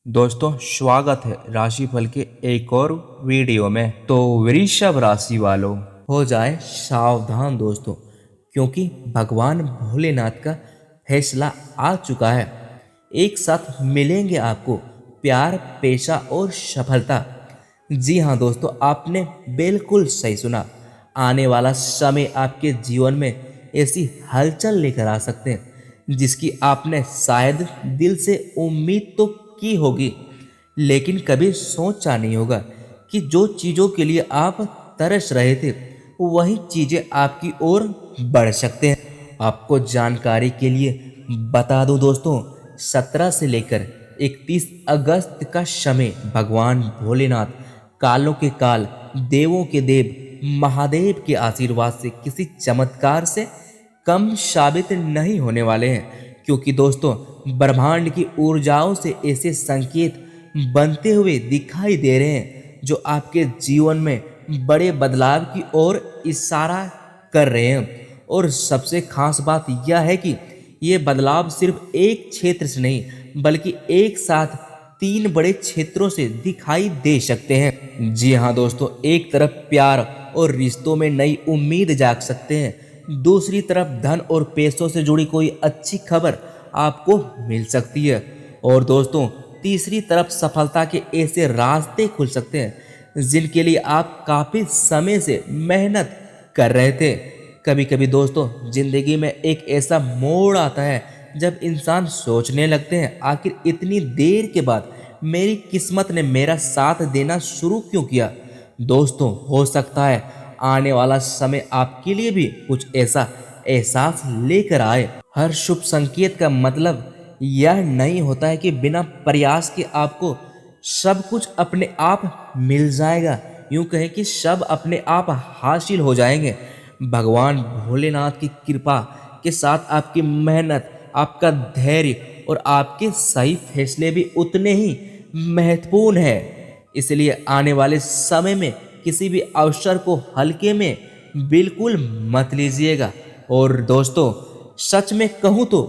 दोस्तों स्वागत है राशिफल के एक और वीडियो में। तो वृषभ राशि वालों, हो जाए सावधान दोस्तों, क्योंकि भगवान भोलेनाथ का फैसला आ चुका है। एक साथ मिलेंगे आपको प्यार, पैसा और सफलता। जी हाँ दोस्तों, आपने बिल्कुल सही सुना। आने वाला समय आपके जीवन में ऐसी हलचल लेकर आ सकते हैं जिसकी आपने शायद दिल से उम्मीद तो की होगी, लेकिन कभी सोचा नहीं होगा कि जो चीज़ों के लिए आप तरस रहे थे वही चीज़ें आपकी ओर बढ़ सकते हैं। आपको जानकारी के लिए बता दूं दोस्तों, 17 से लेकर 31 अगस्त का समय भगवान भोलेनाथ, कालों के काल, देवों के देव महादेव के आशीर्वाद से किसी चमत्कार से कम साबित नहीं होने वाले हैं। क्योंकि दोस्तों, ब्रह्मांड की ऊर्जाओं से ऐसे संकेत बनते हुए दिखाई दे रहे हैं जो आपके जीवन में बड़े बदलाव की ओर इशारा कर रहे हैं। और सबसे खास बात यह है कि ये बदलाव सिर्फ एक क्षेत्र से नहीं बल्कि एक साथ 3 बड़े क्षेत्रों से दिखाई दे सकते हैं। जी हाँ दोस्तों, एक तरफ प्यार और रिश्तों में नई उम्मीद जाग सकते हैं, दूसरी तरफ धन और पैसों से जुड़ी कोई अच्छी खबर आपको मिल सकती है, और दोस्तों तीसरी तरफ सफलता के ऐसे रास्ते खुल सकते हैं जिनके लिए आप काफी समय से मेहनत कर रहे थे। कभी कभी दोस्तों, जिंदगी में एक ऐसा मोड़ आता है जब इंसान सोचने लगते हैं, आखिर इतनी देर के बाद मेरी किस्मत ने मेरा साथ देना शुरू क्यों किया। दोस्तों, हो सकता है आने वाला समय आपके लिए भी कुछ ऐसा एहसास लेकर आए। हर शुभ संकेत का मतलब यह नहीं होता है कि बिना प्रयास के आपको सब कुछ अपने आप मिल जाएगा। यूं कहें कि सब अपने आप हासिल हो जाएंगे। भगवान भोलेनाथ की कृपा के साथ आपकी मेहनत, आपका धैर्य और आपके सही फैसले भी उतने ही महत्वपूर्ण है। इसलिए आने वाले समय में किसी भी अवसर को हल्के में बिल्कुल मत लीजिएगा। और दोस्तों, सच में कहूँ तो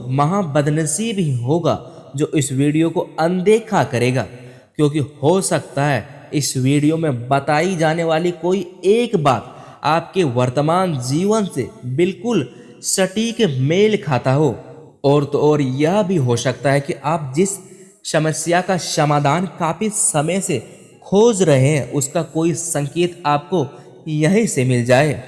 बदनसीब ही होगा जो इस वीडियो को अनदेखा करेगा, क्योंकि हो सकता है इस वीडियो में बताई जाने वाली कोई एक बात आपके वर्तमान जीवन से बिल्कुल सटीक मेल खाता हो। और तो और यह भी हो सकता है कि आप जिस समस्या का समाधान काफी समय से खोज रहे हैं उसका कोई संकेत आपको यहीं से मिल जाए।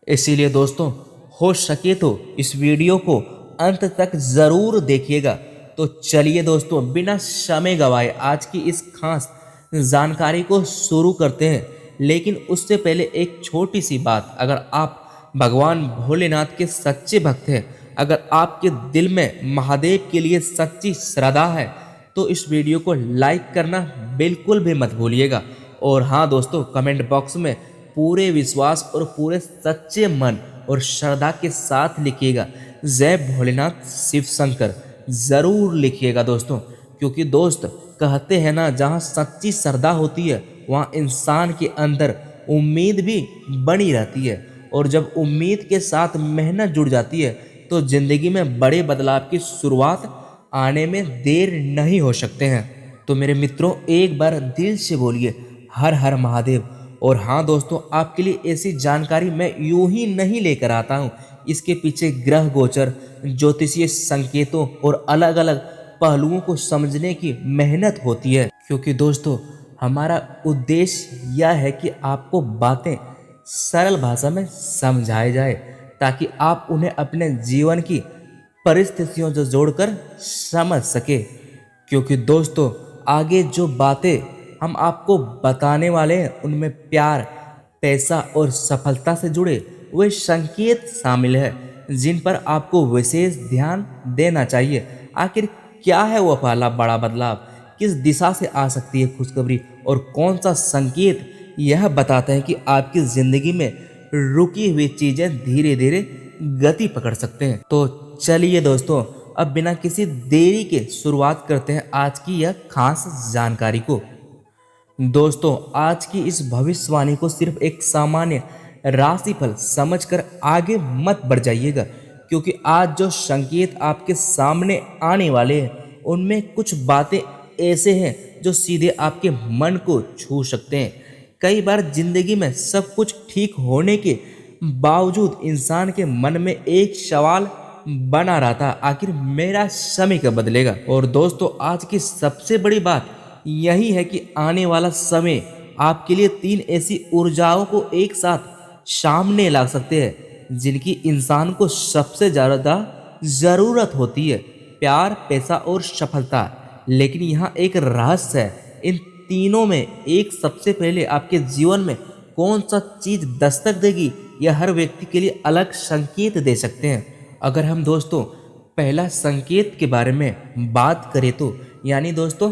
इसीलिए दोस्तों, हो सके तो इस वीडियो को अंत तक जरूर देखिएगा। तो चलिए दोस्तों, बिना समय गवाए आज की इस खास जानकारी को शुरू करते हैं। लेकिन उससे पहले एक छोटी सी बात, अगर आप भगवान भोलेनाथ के सच्चे भक्त हैं, अगर आपके दिल में महादेव के लिए सच्ची श्रद्धा है, तो इस वीडियो को लाइक करना बिल्कुल भी मत भूलिएगा। और हाँ दोस्तों, कमेंट बॉक्स में पूरे विश्वास और पूरे सच्चे मन और श्रद्धा के साथ लिखिएगा जय भोलेनाथ शिव शंकर, जरूर लिखिएगा दोस्तों। क्योंकि दोस्त कहते हैं ना, जहाँ सच्ची श्रद्धा होती है वहाँ इंसान के अंदर उम्मीद भी बनी रहती है, और जब उम्मीद के साथ मेहनत जुड़ जाती है तो जिंदगी में बड़े बदलाव की शुरुआत आने में देर नहीं हो सकते हैं। तो मेरे मित्रों, एक बार दिल से बोलिए हर हर महादेव। और हाँ दोस्तों, आपके लिए ऐसी जानकारी मैं यूं ही नहीं लेकर आता हूँ, इसके पीछे ग्रह गोचर, ज्योतिषीय संकेतों और अलग अलग पहलुओं को समझने की मेहनत होती है। क्योंकि दोस्तों, हमारा उद्देश्य यह है कि आपको बातें सरल भाषा में समझाई जाए, ताकि आप उन्हें अपने जीवन की परिस्थितियों से जोड़कर समझ सके। क्योंकि दोस्तों, आगे जो बातें हम आपको बताने वाले हैं उनमें प्यार, पैसा और सफलता से जुड़े वे संकेत शामिल हैं जिन पर आपको विशेष ध्यान देना चाहिए। आखिर क्या है वो पहला बड़ा बदलाव, किस दिशा से आ सकती है खुशखबरी, और कौन सा संकेत यह बताता है कि आपकी जिंदगी में रुकी हुई चीजें धीरे धीरे गति पकड़ सकते हैं। तो चलिए दोस्तों, अब बिना किसी देरी के शुरुआत करते हैं आज की यह खास जानकारी को। दोस्तों, आज की इस भविष्यवाणी को सिर्फ एक सामान्य राशिफल समझकर आगे मत बढ़ जाइएगा, क्योंकि आज जो संकेत आपके सामने आने वाले हैं उनमें कुछ बातें ऐसे हैं जो सीधे आपके मन को छू सकते हैं। कई बार जिंदगी में सब कुछ ठीक होने के बावजूद इंसान के मन में एक सवाल बना रहता, आखिर मेरा समय कब बदलेगा। और दोस्तों, आज की सबसे बड़ी बात यही है कि आने वाला समय आपके लिए 3 ऐसी ऊर्जाओं को एक साथ सामने ला सकते हैं जिनकी इंसान को सबसे ज़्यादा ज़रूरत होती है, प्यार, पैसा और सफलता। लेकिन यहाँ एक रहस्य है, इन तीनों में एक सबसे पहले आपके जीवन में कौन सा चीज़ दस्तक देगी, यह हर व्यक्ति के लिए अलग संकेत दे सकते हैं। अगर हम दोस्तों पहला संकेत के बारे में बात करें तो यानी दोस्तों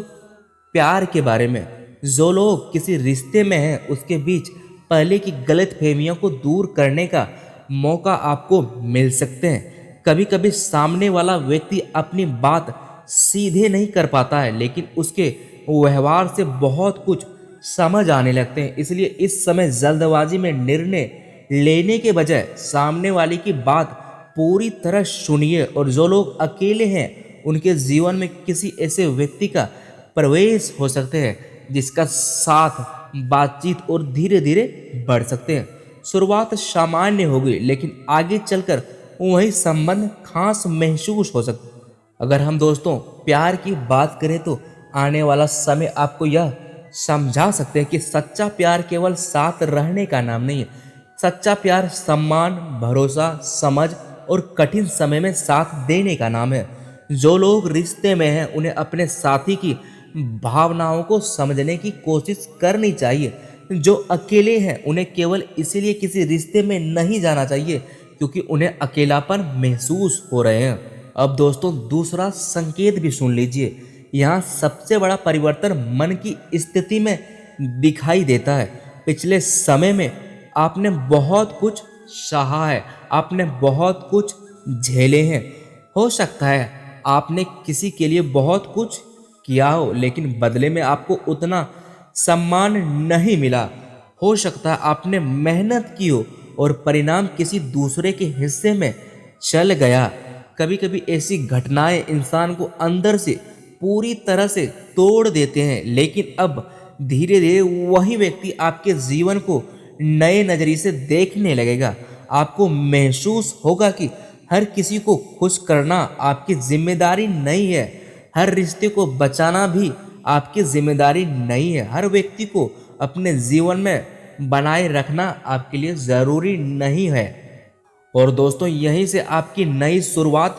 प्यार के बारे में, जो लोग किसी रिश्ते में हैं उसके बीच पहले की गलतफहमियों को दूर करने का मौका आपको मिल सकते हैं। कभी कभी सामने वाला व्यक्ति अपनी बात सीधे नहीं कर पाता है, लेकिन उसके व्यवहार से बहुत कुछ समझ आने लगते हैं। इसलिए इस समय जल्दबाजी में निर्णय लेने के बजाय सामने वाले की बात पूरी तरह सुनिए। और जो लोग अकेले हैं उनके जीवन में किसी ऐसे व्यक्ति का प्रवेश हो सकते हैं जिसका साथ, बातचीत और धीरे धीरे बढ़ सकते हैं। शुरुआत सामान्य होगी लेकिन आगे चलकर वही संबंध खास महसूस हो सकता है। अगर हम दोस्तों प्यार की बात करें तो आने वाला समय आपको यह समझा सकते हैं कि सच्चा प्यार केवल साथ रहने का नाम नहीं है। सच्चा प्यार सम्मान, भरोसा, समझ और कठिन समय में साथ देने का नाम है। जो लोग रिश्ते में हैं उन्हें अपने साथी की भावनाओं को समझने की कोशिश करनी चाहिए। जो अकेले हैं उन्हें केवल इसीलिए किसी रिश्ते में नहीं जाना चाहिए क्योंकि उन्हें अकेलापन महसूस हो रहे हैं। अब दोस्तों दूसरा संकेत भी सुन लीजिए। यहाँ सबसे बड़ा परिवर्तन मन की स्थिति में दिखाई देता है। पिछले समय में आपने बहुत कुछ सहा है, आपने बहुत कुछ झेले हैं। हो सकता है आपने किसी के लिए बहुत कुछ किया हो लेकिन बदले में आपको उतना सम्मान नहीं मिला। हो सकता है आपने मेहनत की हो और परिणाम किसी दूसरे के हिस्से में चल गया। कभी कभी ऐसी घटनाएं इंसान को अंदर से पूरी तरह से तोड़ देते हैं, लेकिन अब धीरे धीरे वही व्यक्ति आपके जीवन को नए नजरिए से देखने लगेगा। आपको महसूस होगा कि हर किसी को खुश करना आपकी जिम्मेदारी नहीं है, हर रिश्ते को बचाना भी आपकी जिम्मेदारी नहीं है, हर व्यक्ति को अपने जीवन में बनाए रखना आपके लिए ज़रूरी नहीं है। और दोस्तों यहीं से आपकी नई शुरुआत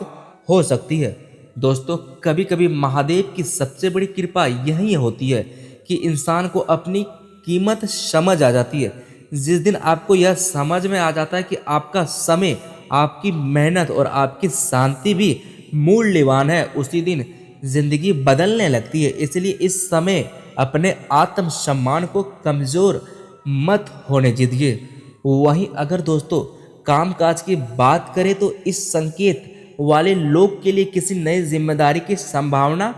हो सकती है। दोस्तों कभी कभी महादेव की सबसे बड़ी कृपा यही होती है कि इंसान को अपनी कीमत समझ आ जाती है। जिस दिन आपको यह समझ में आ जाता है कि आपका समय, आपकी मेहनत और आपकी शांति भी मूल्यवान है, उसी दिन जिंदगी बदलने लगती है। इसलिए इस समय अपने आत्मसम्मान को कमज़ोर मत होने दीजिए। वहीं अगर दोस्तों कामकाज की बात करें तो इस संकेत वाले लोग के लिए किसी नई जिम्मेदारी की संभावना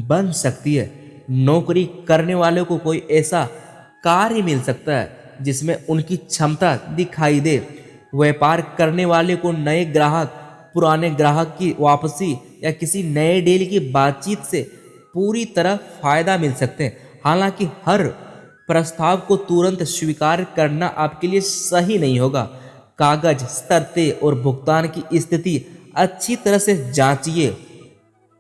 बन सकती है। नौकरी करने वालों को कोई ऐसा कार्य मिल सकता है जिसमें उनकी क्षमता दिखाई दे। व्यापार करने वाले को नए ग्राहक, पुराने ग्राहक की वापसी या किसी नए डील की बातचीत से पूरी तरह फायदा मिल सकते हैं। हालांकि हर प्रस्ताव को तुरंत स्वीकार करना आपके लिए सही नहीं होगा। कागज, शर्तें और भुगतान की स्थिति अच्छी तरह से जांचिए।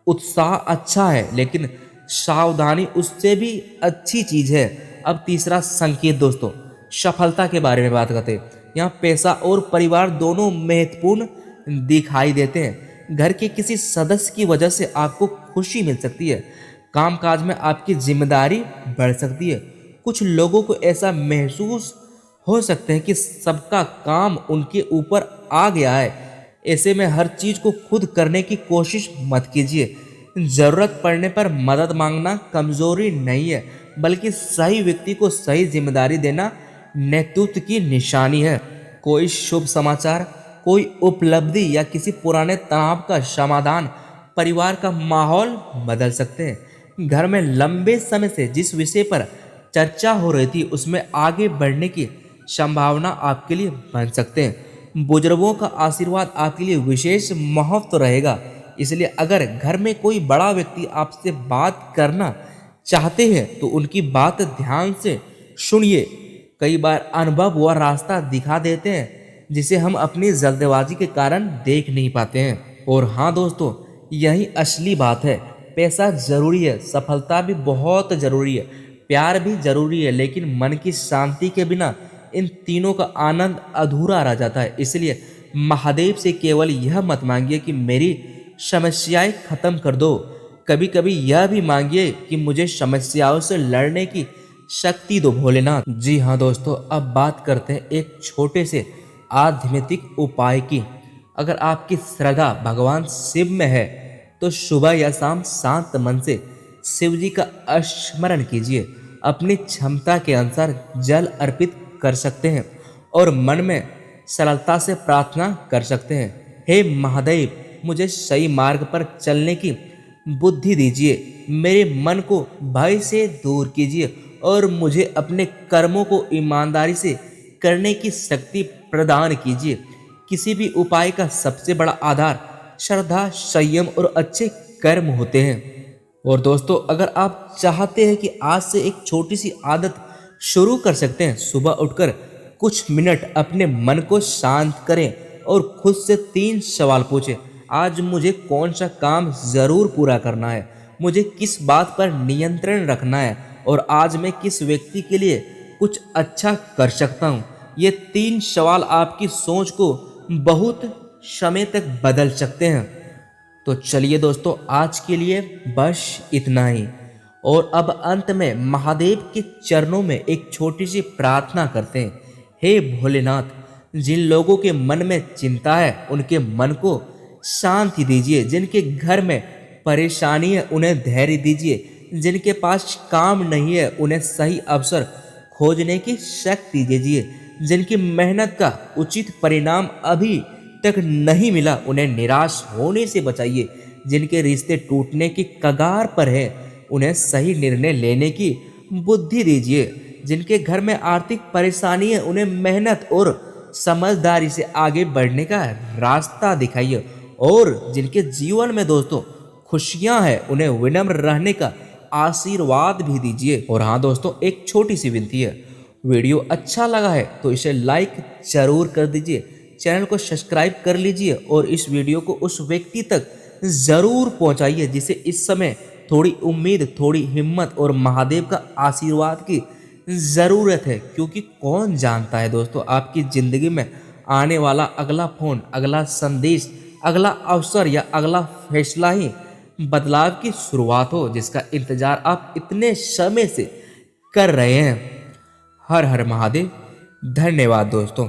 उत्साह अच्छा है लेकिन सावधानी उससे भी अच्छी चीज है। अब तीसरा संकेत दोस्तों सफलता के बारे में बात करते हैं। यहाँ पैसा और परिवार दोनों महत्वपूर्ण दिखाई देते हैं। घर के किसी सदस्य की वजह से आपको खुशी मिल सकती है, कामकाज में आपकी जिम्मेदारी बढ़ सकती है। कुछ लोगों को ऐसा महसूस हो सकता है कि सबका काम उनके ऊपर आ गया है। ऐसे में हर चीज को खुद करने की कोशिश मत कीजिए। जरूरत पड़ने पर मदद मांगना कमजोरी नहीं है, बल्कि सही व्यक्ति को सही जिम्मेदारी देना नेतृत्व की निशानी है। कोई शुभ समाचार, कोई उपलब्धि या किसी पुराने तनाव का समाधान परिवार का माहौल बदल सकते हैं। घर में लंबे समय से जिस विषय पर चर्चा हो रही थी उसमें आगे बढ़ने की संभावना आपके लिए बन सकते हैं। बुजुर्गों का आशीर्वाद आपके लिए विशेष महत्व रहेगा। इसलिए अगर घर में कोई बड़ा व्यक्ति आपसे बात करना चाहते हैं तो उनकी बात ध्यान से सुनिए। कई बार अनुभव वह रास्ता दिखा देते हैं जिसे हम अपनी जल्दबाजी के कारण देख नहीं पाते हैं। और हाँ दोस्तों, यही असली बात है। पैसा जरूरी है, सफलता भी बहुत जरूरी है, प्यार भी जरूरी है, लेकिन मन की शांति के बिना इन तीनों का आनंद अधूरा रह जाता है। इसलिए महादेव से केवल यह मत मांगिए कि मेरी समस्याएं खत्म कर दो, कभी कभी यह भी मांगिए कि मुझे समस्याओं से लड़ने की शक्ति दो भोलेनाथ। जी हाँ दोस्तों, अब बात करते हैं एक छोटे से आध्यात्मिक उपाय की। अगर आपकी श्रद्धा भगवान शिव में है तो सुबह या शाम शांत मन से शिव जी का स्मरण कीजिए। अपनी क्षमता के अनुसार जल अर्पित कर सकते हैं और मन में सरलता से प्रार्थना कर सकते हैं। हे महादेव, मुझे सही मार्ग पर चलने की बुद्धि दीजिए, मेरे मन को भय से दूर कीजिए और मुझे अपने कर्मों को ईमानदारी से करने की शक्ति प्रदान कीजिए। किसी भी उपाय का सबसे बड़ा आधार श्रद्धा, संयम और अच्छे कर्म होते हैं। और दोस्तों, अगर आप चाहते हैं कि आज से एक छोटी सी आदत शुरू कर सकते हैं, सुबह उठकर कुछ मिनट अपने मन को शांत करें और खुद से 3 सवाल पूछें। आज मुझे कौन सा काम जरूर पूरा करना है, मुझे किस बात पर नियंत्रण रखना है और आज मैं किस व्यक्ति के लिए कुछ अच्छा कर सकता हूँ। ये 3 सवाल आपकी सोच को बहुत समय तक बदल सकते हैं। तो चलिए दोस्तों, आज के लिए बस इतना ही। और अब अंत में महादेव के चरणों में एक छोटी सी प्रार्थना करते हैं। हे भोलेनाथ, जिन लोगों के मन में चिंता है उनके मन को शांति दीजिए, जिनके घर में परेशानी है उन्हें धैर्य दीजिए, जिनके पास काम नहीं है उन्हें सही अवसर खोजने की शक्ति दीजिए, जिनकी मेहनत का उचित परिणाम अभी तक नहीं मिला उन्हें निराश होने से बचाइए, जिनके रिश्ते टूटने की कगार पर है उन्हें सही निर्णय लेने की बुद्धि दीजिए, जिनके घर में आर्थिक परेशानी है उन्हें मेहनत और समझदारी से आगे बढ़ने का रास्ता दिखाइए, और जिनके जीवन में दोस्तों खुशियां हैं उन्हें विनम्र रहने का आशीर्वाद भी दीजिए। और हाँ दोस्तों, एक छोटी सी विनती है, वीडियो अच्छा लगा है तो इसे लाइक जरूर कर दीजिए, चैनल को सब्सक्राइब कर लीजिए और इस वीडियो को उस व्यक्ति तक जरूर पहुंचाइए जिसे इस समय थोड़ी उम्मीद, थोड़ी हिम्मत और महादेव का आशीर्वाद की ज़रूरत है। क्योंकि कौन जानता है दोस्तों, आपकी ज़िंदगी में आने वाला अगला फ़ोन, अगला संदेश, अगला अवसर या अगला फैसला ही बदलाव की शुरुआत हो, जिसका इंतज़ार आप इतने समय से कर रहे हैं। हर हर महादेव। धन्यवाद दोस्तों।